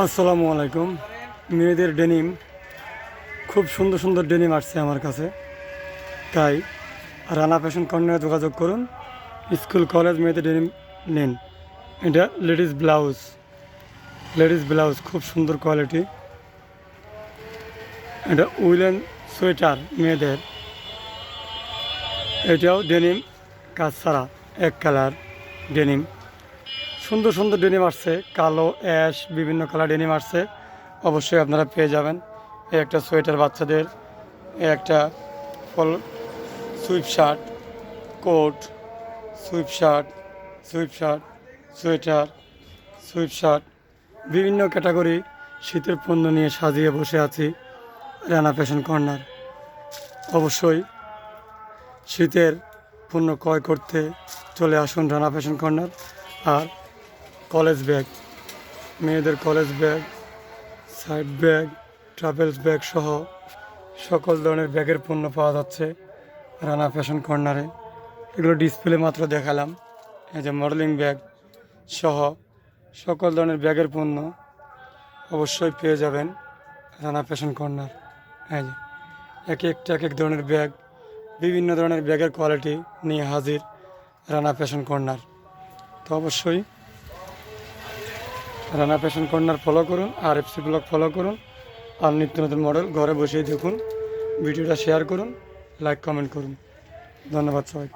আসসালামু আলাইকুম। মেয়েদের ডেনিম, খুব সুন্দর সুন্দর ডেনিম আসছে আমার কাছে। তাই রানা ফ্যাশন কর্নারে যোগাযোগ করুন। স্কুল কলেজ মেয়েদের ডেনিম নিন। এটা লেডিস ব্লাউজ খুব সুন্দর কোয়ালিটি। এটা উইলেন সোয়েটার মেয়েদের, এটাও ডেনিম কাজ ছাড়া এক কালার ডেনিম। সুন্দর সুন্দর ডেনিম আসছে, কালো অ্যাশ বিভিন্ন কালার ডেনিম আসছে, অবশ্যই আপনারা পেয়ে যাবেন। এই একটা সোয়েটার বাচ্চাদের, এই একটা full sweatshirt, coat, sweatshirt, sweater, sweatshirt, বিভিন্ন ক্যাটাগরি শীতের পণ্য নিয়ে সাজিয়ে বসে আছি রানা ফ্যাশন কর্নার। অবশ্যই শীতের পণ্য ক্রয় করতে চলে আসুন রানা ফ্যাশন কর্নার। আর কলেজ ব্যাগ, মেয়েদের college bag, side bag, travels bag সহ সকল ধরনের ব্যাগের পণ্য পাওয়া যাচ্ছে রানা ফ্যাশন কর্নারে। এগুলো ডিসপ্লে মাত্র দেখালাম। এই যে মডেলিং ব্যাগ সহ সকল ধরনের ব্যাগের পণ্য অবশ্যই পেয়ে যাবেন রানা ফ্যাশন কর্নার। এই যে এক এক ধরনের ব্যাগ, বিভিন্ন ধরনের ব্যাগের কোয়ালিটি নিয়ে হাজির রানা ফ্যাশন কর্নার। তো অবশ্যই রানা ফ্যাশন কর্নার ফলো করুন, আর এফসি ব্লগ ফলো করুন, আর নিত্য নতুন মডেল ঘরে বসেই দেখুন। ভিডিওটা শেয়ার করুন, লাইক কমেন্ট করুন। ধন্যবাদ সবাই।